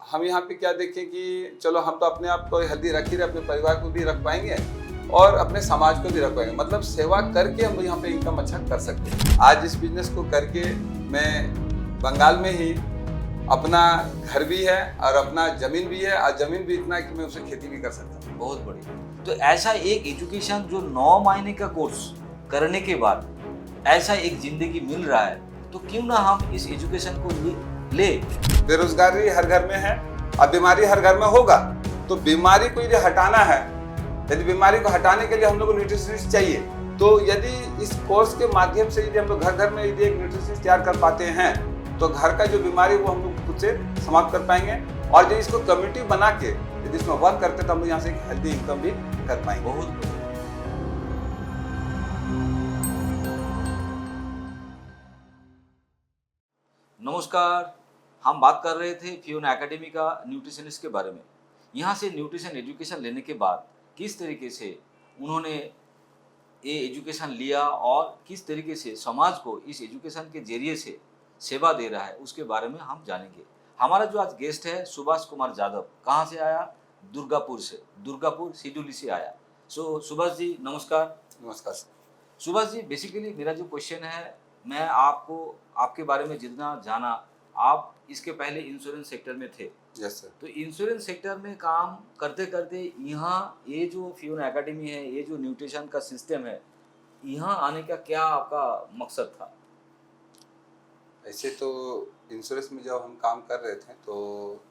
हम यहाँ पे क्या देखें कि चलो हम तो अपने आप को हेल्दी रख ही रहे, अपने परिवार को भी रख पाएंगे और अपने समाज को भी रख पाएंगे। मतलब सेवा करके हम यहाँ पे इनकम अच्छा कर सकते हैं। आज इस बिजनेस को करके मैं बंगाल में ही अपना घर भी है और अपना जमीन भी है, और जमीन भी इतना है कि मैं उसे खेती भी कर सकता हूँ। बहुत बढ़िया। तो ऐसा एक एजुकेशन जो 9 महीने का कोर्स करने के बाद ऐसा एक जिंदगी मिल रहा है, तो क्यों ना हम इस एजुकेशन को ले। बेरोजगारी हर घर में है और बीमारी हर घर में होगा, तो बीमारी को यदि हटाना है, यदि बीमारी को हटाने के लिए हम लोग को न्यूट्रिशनिस्ट चाहिए, तो यदि इस कोर्स के माध्यम से यदि हम लोग घर घर में यदि एक न्यूट्रिशनिस्ट तैयार कर पाते हैं, तो घर का जो बीमारी वो हम लोग खुद से समाप्त कर पाएंगे। और यदि इसको कम्युनिटी बना के यदि इसमें वर्क करते तो हम लोग यहाँ से एक हेल्दी इनकम भी कर पाएंगे। बहुत नमस्कार, हम बात कर रहे थे फियोना एकेडमी का न्यूट्रिशनिस्ट के बारे में। यहाँ से न्यूट्रिशन एजुकेशन लेने के बाद किस तरीके से उन्होंने ये एजुकेशन लिया और किस तरीके से समाज को इस एजुकेशन के जरिए से सेवा दे रहा है, उसके बारे में हम जानेंगे। हमारा जो आज गेस्ट है सुभाष कुमार यादव, कहाँ से आया? दुर्गापुर से, दुर्गापुर सिडुली से आया। सुभाष जी नमस्कार। नमस्कार सर। सुभाष जी, बेसिकली मेरा जो क्वेश्चन है, मैं आपको आपके बारे में जितना जाना, आप इसके पहले इंश्योरेंस सेक्टर में थे। Yes sir. तो इंश्योरेंस सेक्टर में काम करते करते यहाँ ये जो फियोना एकेडमी है, ये जो न्यूट्रिशन का सिस्टम है, यहाँ आने का क्या आपका मकसद था? ऐसे तो इंश्योरेंस में जब हम काम कर रहे थे तो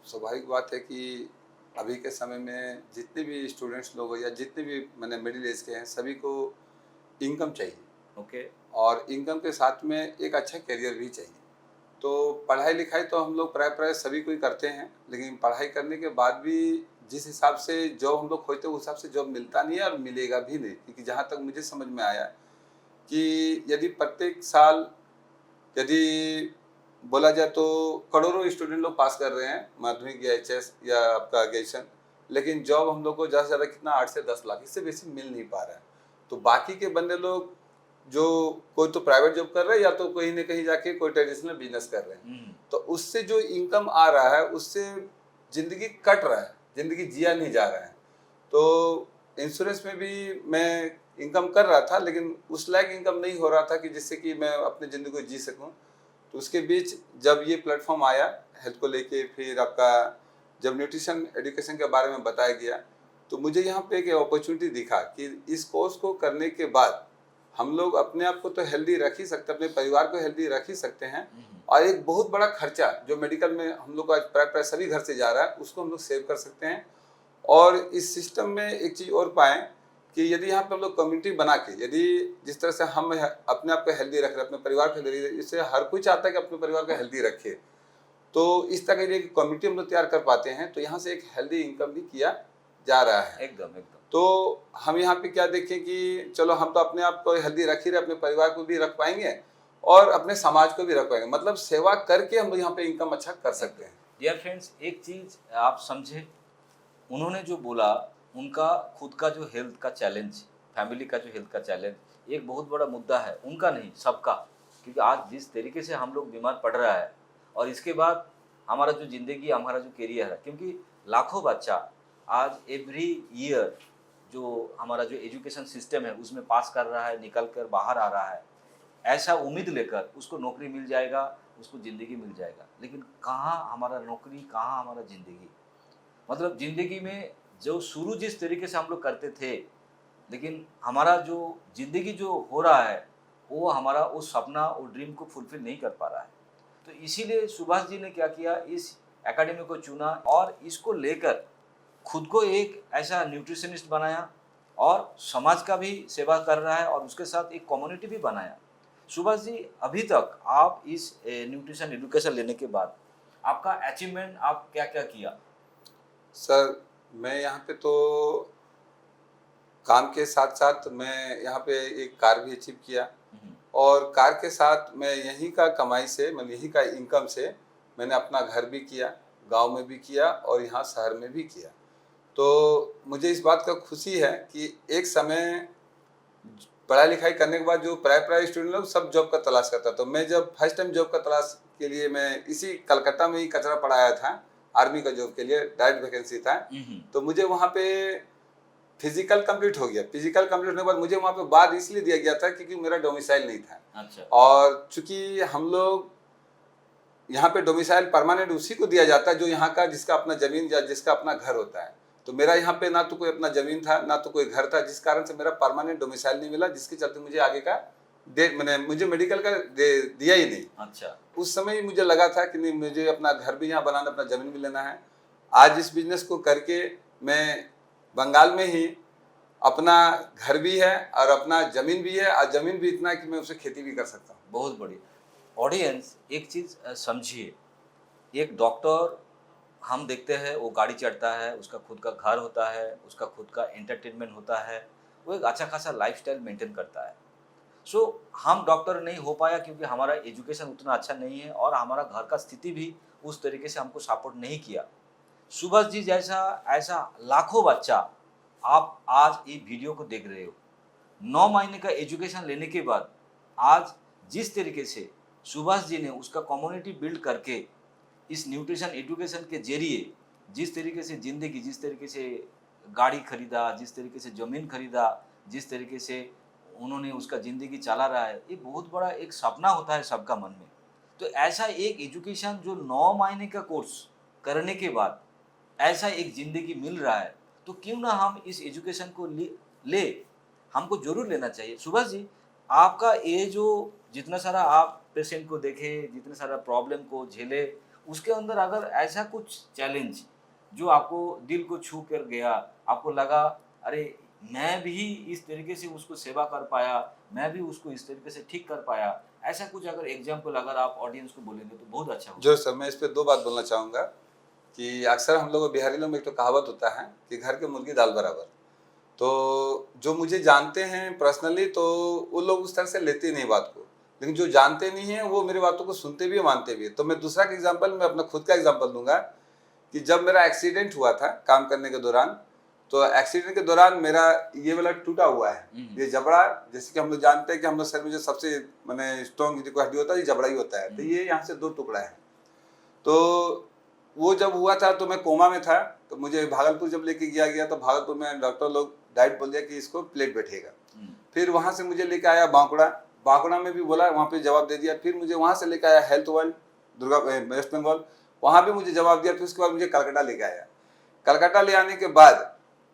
स्वाभाविक बात है कि अभी के समय में जितने भी स्टूडेंट्स लोग या जितने भी मैंने मिडिल एज के हैं, सभी को इनकम चाहिए। ओके। और इनकम के साथ में एक अच्छा करियर भी चाहिए। तो पढ़ाई लिखाई तो हम लोग प्राय सभी कोई करते हैं, लेकिन पढ़ाई करने के बाद भी जिस हिसाब से जॉब हम लोग खोजते हैं उस हिसाब से जॉब मिलता नहीं है और मिलेगा भी नहीं। क्योंकि जहाँ तक मुझे समझ में आया कि यदि प्रत्येक साल यदि बोला जाए तो करोड़ों स्टूडेंट लोग पास कर रहे हैं माध्यमिक या एचएस या आपका ग्रेजुएशन, लेकिन जॉब हम लोग को ज़्यादा से ज़्यादा कितना 8 से 10 लाख, इससे बेसी मिल नहीं पा रहा है। तो बाकी के बंदे लोग जो कोई तो प्राइवेट जॉब कर रहे हैं या तो कहीं न कहीं जाके कोई ट्रेडिशनल बिजनेस कर रहे हैं, तो उससे जो इनकम आ रहा है उससे ज़िंदगी कट रहा है, ज़िंदगी जिया नहीं जा रहा है। तो इंश्योरेंस में भी मैं इनकम कर रहा था, लेकिन उस लायक इनकम नहीं हो रहा था कि जिससे कि मैं अपनी ज़िंदगी को जी सकूं। तो उसके बीच जब ये प्लेटफॉर्म आया हेल्थ को लेके, फिर आपका जब न्यूट्रिशन एजुकेशन के बारे में बताया गया, तो मुझे यहाँ पे एक अपॉर्चुनिटी दिखा कि इस कोर्स को करने के बाद हम लोग अपने आप को तो हेल्दी रख ही सकते हैं, अपने परिवार को हेल्दी रख ही सकते हैं, और एक बहुत बड़ा खर्चा जो मेडिकल में हम लोग का प्राय सभी घर से जा रहा है उसको हम लोग सेव कर सकते हैं। और इस सिस्टम में एक चीज़ और पाएँ कि यदि यहाँ पे हम लोग कम्युनिटी बना के, यदि जिस तरह से हम अपने आप को हेल्दी रख रहे हैं, अपने परिवार को हेल्दी, इससे हर कोई चाहता है कि अपने परिवार को हेल्दी रखे, तो इस तरह की कम्युनिटी हम लोग तैयार कर पाते हैं, तो यहाँ से एक हेल्दी इनकम भी किया जा रहा है। एकदम। तो हम यहाँ पे क्या देखें कि चलो हम तो अपने आप को हेल्दी रख ही रहे, अपने परिवार को भी रख पाएंगे और अपने समाज को भी रख पाएंगे। मतलब सेवा करके हम लोग यहाँ पे इनकम अच्छा कर सकते हैं। डियर फ्रेंड्स, एक चीज़ आप समझे, उन्होंने जो बोला, उनका खुद का जो हेल्थ का चैलेंज, फैमिली का जो हेल्थ का चैलेंज एक बहुत बड़ा मुद्दा है, उनका नहीं सबका। क्योंकि आज जिस तरीके से हम लोग बीमार पड़ रहा है, और इसके बाद हमारा जो ज़िंदगी, हमारा जो करियर है, क्योंकि लाखों बच्चा आज एवरी ईयर जो हमारा जो एजुकेशन सिस्टम है उसमें पास कर रहा है, निकल कर बाहर आ रहा है, ऐसा उम्मीद लेकर उसको नौकरी मिल जाएगा, उसको ज़िंदगी मिल जाएगा। लेकिन कहाँ हमारा नौकरी, कहाँ हमारा ज़िंदगी? मतलब ज़िंदगी में जो शुरू जिस तरीके से हम लोग करते थे, लेकिन हमारा जो ज़िंदगी जो हो रहा है वो हमारा वो सपना, वो ड्रीम को फुलफिल नहीं कर पा रहा है। तो इसीलिए सुभाष जी ने क्या किया, इस एकेडमी को चुना और इसको लेकर खुद को एक ऐसा न्यूट्रिशनिस्ट बनाया और समाज का भी सेवा कर रहा है और उसके साथ एक कम्युनिटी भी बनाया। सुभाष जी, अभी तक आप इस न्यूट्रिशन एजुकेशन लेने के बाद आपका अचीवमेंट आप क्या क्या किया? सर, मैं यहाँ पे तो काम के साथ साथ मैं यहाँ पे एक कार भी अचीव किया, और कार के साथ मैं यहीं का कमाई से, मैं यहीं का इनकम से मैंने अपना घर भी किया, गांव में भी किया और यहाँ शहर में भी किया। तो मुझे इस बात का खुशी है कि एक समय पढ़ाई लिखाई करने के बाद जो प्राय स्टूडेंट लोग सब जॉब का तलाश करता, तो मैं जब फर्स्ट टाइम जॉब का तलाश के लिए मैं इसी कलकत्ता में ही कचरा पड़ा आया था, आर्मी का जॉब के लिए डायरेक्ट वैकेंसी था। तो मुझे वहाँ पे फिजिकल कंप्लीट हो गया। फिजिकल कंप्लीट होने के बाद मुझे वहाँ पे बाद इसलिए दिया गया था क्योंकि मेरा डोमिसाइल नहीं था। अच्छा। और चूंकि हम लोग यहाँ पे डोमिसाइल परमानेंट उसी को दिया जाता है जो यहाँ का जिसका अपना जमीन या जिसका अपना घर होता है। तो मेरा यहाँ पे ना तो कोई अपना जमीन था ना तो कोई घर था, जिस कारण से मेरा परमानेंट डोमिसाइल नहीं मिला, जिसके चलते मुझे आगे का मैंने मुझे मेडिकल का दिया ही नहीं। अच्छा। उस समय ही मुझे लगा था कि नहीं, मुझे अपना घर भी यहाँ बनाना, अपना जमीन भी लेना है। आज इस बिजनेस को करके मैं बंगाल में ही अपना घर भी है और अपना जमीन भी है, और जमीन भी इतना है कि मैं उसे खेती भी कर सकता हूँ। बहुत बढ़िया। ऑडियंस एक चीज़ समझिए, एक डॉक्टर हम देखते हैं वो गाड़ी चढ़ता है, उसका खुद का घर होता है, उसका खुद का एंटरटेनमेंट होता है, वो एक अच्छा खासा लाइफस्टाइल मेंटेन करता है। सो हम डॉक्टर नहीं हो पाया क्योंकि हमारा एजुकेशन उतना अच्छा नहीं है और हमारा घर का स्थिति भी उस तरीके से हमको सपोर्ट नहीं किया। सुभाष जी जैसा ऐसा लाखों बच्चा आप आज ये वीडियो को देख रहे हो, 9 महीने का एजुकेशन लेने के बाद आज जिस तरीके से सुभाष जी ने उसका कम्युनिटी बिल्ड करके इस न्यूट्रिशन एजुकेशन के जरिए जिस तरीके से ज़िंदगी, जिस तरीके से गाड़ी खरीदा, जिस तरीके से ज़मीन खरीदा, जिस तरीके से उन्होंने उसका ज़िंदगी चला रहा है, ये बहुत बड़ा एक सपना होता है सबका मन में। तो ऐसा एक एजुकेशन जो 9 महीने का कोर्स करने के बाद ऐसा एक ज़िंदगी मिल रहा है, तो क्यों ना हम इस एजुकेशन को ले हमको ज़रूर लेना चाहिए। सुभाष जी, आपका ये जो जितना सारा आप पेशेंट को देखे, जितने सारा प्रॉब्लम को झेले, उसके अंदर अगर ऐसा कुछ चैलेंज जो आपको दिल को छू कर गया, आपको लगा अरे मैं भी इस तरीके से उसको सेवा कर पाया, मैं भी उसको इस तरीके से ठीक कर पाया, ऐसा कुछ अगर एग्जाम्पल अगर आप ऑडियंस को बोलेंगे तो बहुत अच्छा होगा। जो सर, मैं इस पे 2 बात बोलना चाहूँगा कि अक्सर हम लोग बिहारी लोग में एक तो कहावत होता है कि घर के मुर्गी दाल बराबर। तो जो मुझे जानते हैं पर्सनली तो वो लोग उस तरह से लेते ही नहीं बात को, लेकिन जो जानते नहीं हैं वो मेरी बातों को सुनते भी है, मानते भी है। तो मैं दूसरा का एग्जांपल, मैं अपना खुद का एग्जांपल दूंगा कि जब मेरा एक्सीडेंट हुआ था काम करने के दौरान, तो एक्सीडेंट के दौरान मेरा ये वाला टूटा हुआ है, ये जबड़ा। जैसे कि हम लोग जानते हैं कि हम लोग शरीर में जो सबसे मैंने स्ट्रॉन्ग जो हड्डी होता है ये जबड़ा ही होता है, तो ये यहाँ से 2 टुकड़ा है। तो वो जब हुआ था तो मैं कोमा में था, तो मुझे भागलपुर जब लेके गया तो भागलपुर में डॉक्टर लोग डाइट बोल दिया कि इसको प्लेट बैठेगा। फिर वहाँ से मुझे लेके आया बांकुड़ा में भी बोला, वहाँ पे जवाब दे दिया। फिर मुझे वहाँ से लेके आया हेल्थ वर्ल्ड दुर्गा वेस्ट बंगाल, वहाँ भी मुझे जवाब दिया। फिर उसके बाद मुझे कलकत्ता लेके आया। कलकत्ता ले आने के बाद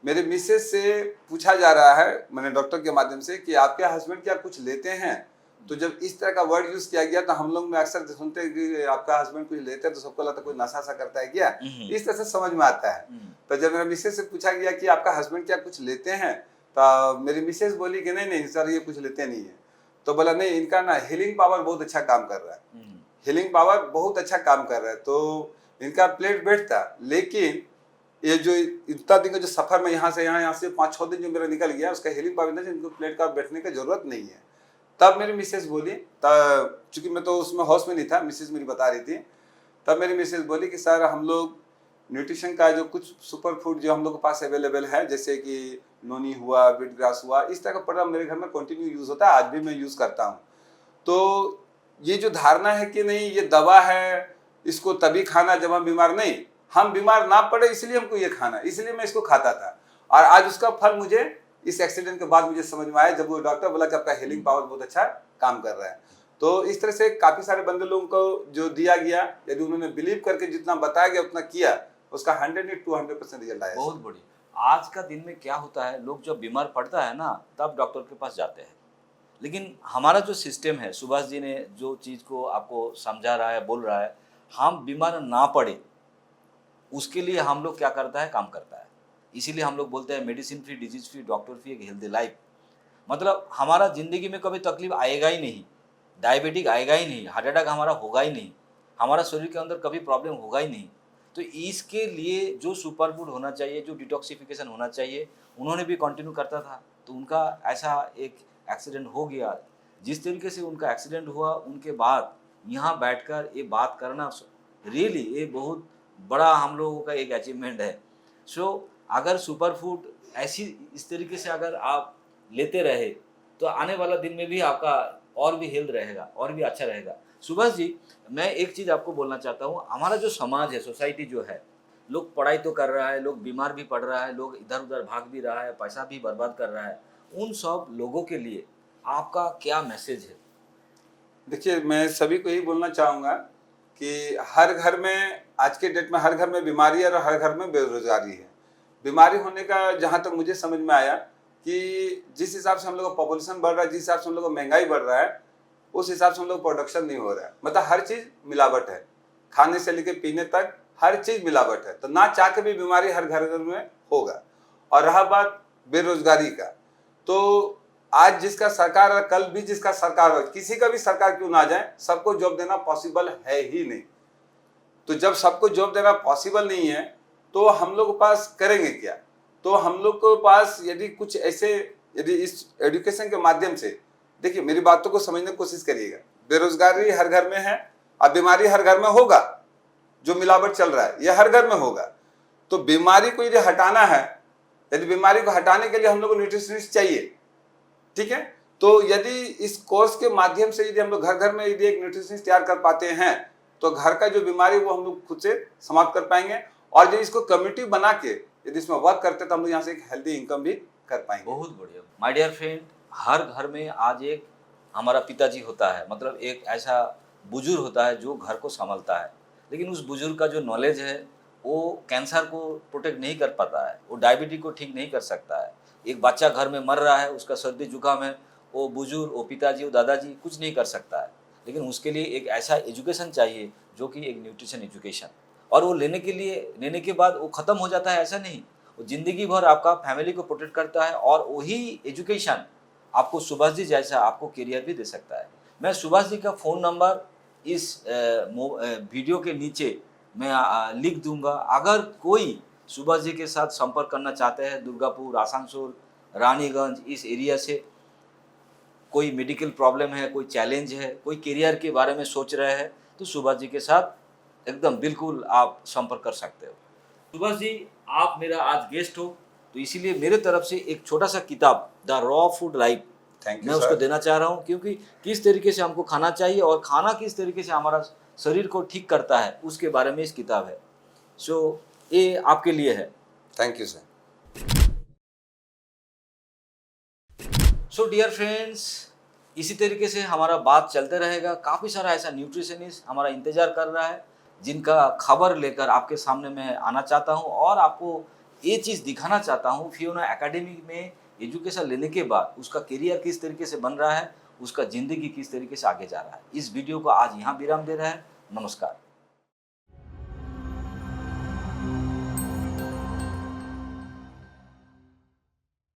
मेरे मिसेज से पूछा जा रहा है, मैंने डॉक्टर के माध्यम से, कि आपके हस्बैंड क्या कुछ लेते हैं। तो जब इस तरह का वर्ड यूज किया गया तो हम लोग में अक्सर सुनते हैं कि आपका हस्बैंड कुछ लेते हैं तो सबको लगता है कोई नशा सा करता है क्या, इस तरह से समझ में आता है। तो जब मेरे मिसेज से पूछा गया कि आपका हस्बैंड क्या कुछ लेते हैं, तो मेरी मिसेज बोली कि नहीं नहीं सर, ये कुछ लेते नहीं है। तो बोला नहीं, इनका ना हीलिंग पावर बहुत अच्छा काम कर रहा है, हीलिंग पावर बहुत अच्छा काम कर रहा है। तो इनका प्लेट बैठता, लेकिन ये जो इतना दिन का जो सफर में यहाँ से 5-6 दिन जो मेरा निकल गया, उसका हीलिंग पावर इनको प्लेट का बैठने की जरूरत नहीं है। तब मेरी मिसेज बोली, तब चूंकि मैं तो उसमें हाउस में नहीं था, मिसेज मेरी बता रही थी, तब मेरी मिसेज बोली कि सर हम लोग न्यूट्रिशन का जो कुछ सुपर फूड जो हम लोग के पास अवेलेबल है, जैसे कि नोनी हुआ, बीट ग्रास हुआ, इस तरह का प्रोडक्ट मेरे घर में कंटिन्यू यूज होता है, आज भी मैं यूज करता हूँ। तो ये जो धारणा है कि नहीं ये दवा है, इसको तभी खाना जब हम बीमार, नहीं, हम बीमार ना पड़े इसलिए हमको ये खाना, इसलिए मैं इसको खाता था। और आज उसका फल मुझे इस एक्सीडेंट के बाद मुझे समझ में आया, जब वो डॉक्टर बोला कि आपका हीलिंग पावर बहुत अच्छा काम कर रहा है। तो इस तरह से काफी सारे बंदे लोगों को जो दिया गया, यदि उन्होंने बिलीव करके जितना बताया गया उतना किया, उसका 100% रिजल्ट आया। बहुत बढ़िया। आज का दिन में क्या होता है, लोग जब बीमार पड़ता है ना तब डॉक्टर के पास जाते हैं, लेकिन हमारा जो सिस्टम है, सुभाष जी ने जो चीज़ को आपको समझा रहा है, बोल रहा है, हम बीमार ना पड़े उसके लिए हम लोग क्या करता है, काम करता है। इसीलिए हम लोग बोलते हैं medicine free, disease free, doctor free, एक हेल्दी लाइफ। मतलब हमारा ज़िंदगी में कभी तकलीफ आएगा ही नहीं, डायबिटिक आएगा ही नहीं, हार्ट अटैक हमारा होगा ही नहीं, हमारा शरीर के अंदर कभी प्रॉब्लम होगा ही नहीं। तो इसके लिए जो सुपर फूड होना चाहिए, जो डिटॉक्सिफिकेशन होना चाहिए, उन्होंने भी कंटिन्यू करता था। तो उनका ऐसा एक एक्सीडेंट हो गया, जिस तरीके से उनका एक्सीडेंट हुआ, उनके बाद यहाँ बैठकर ये बात करना रियली ये बहुत बड़ा हम लोगों का एक अचीवमेंट है। सो अगर सुपर फूड ऐसी इस तरीके से अगर आप लेते रहे तो आने वाला दिन में भी आपका और भी हेल्थ रहेगा और भी अच्छा रहेगा। सुभाष जी, मैं एक चीज़ आपको बोलना चाहता हूँ, हमारा जो समाज है, सोसाइटी जो है, लोग पढ़ाई तो कर रहा है, लोग बीमार भी पड़ रहा है, लोग इधर-उधर भाग भी रहा है, पैसा भी बर्बाद कर रहा है। उन सब लोगों के लिए आपका क्या मैसेज है? देखिए, मैं सभी को यही बोलना चाहूँगा कि हर घर में आज के डेट में हर घर में बीमारी है और हर घर में बेरोज़गारी है। बीमारी होने का जहाँ तक मुझे समझ में आया कि जिस हिसाब से हम लोग का पॉपुलेशन बढ़ रहा है, जिस हिसाब से हम लोग का महँगाई बढ़ रहा है, उस हिसाब से हम लोग प्रोडक्शन नहीं हो रहा है। मतलब हर चीज़ मिलावट है। खाने से लेके पीने तक हर चीज़ मिलावट है। तो ना चाह के भी बीमारी हर घर-घर में होगा। और रहा बात बेरोज़गारी का, तो आज जिसका सरकार और कल भी जिसका सरकार हो, किसी का भी सरकार क्यों ना आ जाए, सबको जॉब देना पॉसिबल है ही नहीं। तो जब सबको जॉब देना पॉसिबल नहीं है, तो हम लोग के पास करेंगे क्या? तो हम लोग के पास यदि कुछ ऐसे, यदि इस एजुकेशन के माध्यम से, देखिए मेरी बातों को समझने की कोशिश करिएगा। बेरोजगारी हर घर में है, अब बीमारी हर घर में होगा। जो मिलावट चल रहा है, यह हर घर में होगा। तो बीमारी को यदि हटाना है, यदि बीमारी को हटाने के लिए हम लोग को न्यूट्रिशनिस्ट चाहिए, ठीक है। तो यदि इस कोर्स के माध्यम से यदि हम लोग घर घर में यदि एक न्यूट्रिशनिस्ट तैयार कर पाते हैं, तो घर का जो बीमारी वो हम लोग खुद से समाप्त कर पाएंगे। और जो इसको कम्युनिटी बना के यदि इसमें वर्क करते हैं, तो हम लोग यहाँ से एक हेल्दी इनकम भी कर पाएंगे। बहुत बढ़िया। माय डियर फ्रेंड, हर घर में आज एक हमारा पिताजी होता है, मतलब एक ऐसा बुजुर्ग होता है जो घर को संभालता है। लेकिन उस बुजुर्ग का जो नॉलेज है, वो कैंसर को प्रोटेक्ट नहीं कर पाता है, वो डायबिटीज को ठीक नहीं कर सकता है। एक बच्चा घर में मर रहा है, उसका सर्दी जुकाम है, वो बुजुर्ग, वो पिताजी, वो दादाजी कुछ नहीं कर सकता है। लेकिन उसके लिए एक ऐसा एजुकेशन चाहिए जो कि एक न्यूट्रिशन एजुकेशन, और वो लेने के बाद वो ख़त्म हो जाता है, ऐसा नहीं। वो ज़िंदगी भर आपका फैमिली को प्रोटेक्ट करता है, और वही एजुकेशन आपको सुभाष जी जैसा आपको करियर भी दे सकता है। मैं सुभाष जी का फ़ोन नंबर इस वीडियो के नीचे मैं लिख दूंगा। अगर कोई सुभाष जी के साथ संपर्क करना चाहते हैं, दुर्गापुर, आसनसोल, रानीगंज इस एरिया से, कोई मेडिकल प्रॉब्लम है, कोई चैलेंज है, कोई करियर के बारे में सोच रहे हैं, तो सुभाष जी के साथ एकदम बिल्कुल आप संपर्क कर सकते हो। सुभाष जी, आप मेरा आज गेस्ट हो, तो इसीलिए मेरे तरफ से एक छोटा सा किताब द रॉ फूड लाइफ मैं उसको देना चाह रहा हूँ, क्योंकि किस तरीके से हमको खाना चाहिए और खाना किस तरीके से हमारा शरीर को ठीक करता है, उसके बारे में इस किताब है। सो ये आपके लिए है। Thank you sir. So dear friends, इसी तरीके से हमारा बात चलते रहेगा। काफ़ी सारा ऐसा न्यूट्रिशनिस्ट हमारा इंतज़ार कर रहा है, जिनका खबर लेकर आपके सामने मैं आना चाहता हूँ, और आपको ये चीज़ दिखाना चाहता हूँ फियोना एकेडमी में एजुकेशन लेने के बाद उसका करियर किस तरीके से बन रहा है, उसका ज़िंदगी किस तरीके से आगे जा रहा है। इस वीडियो को आज यहाँ विराम दे रहा है। नमस्कार।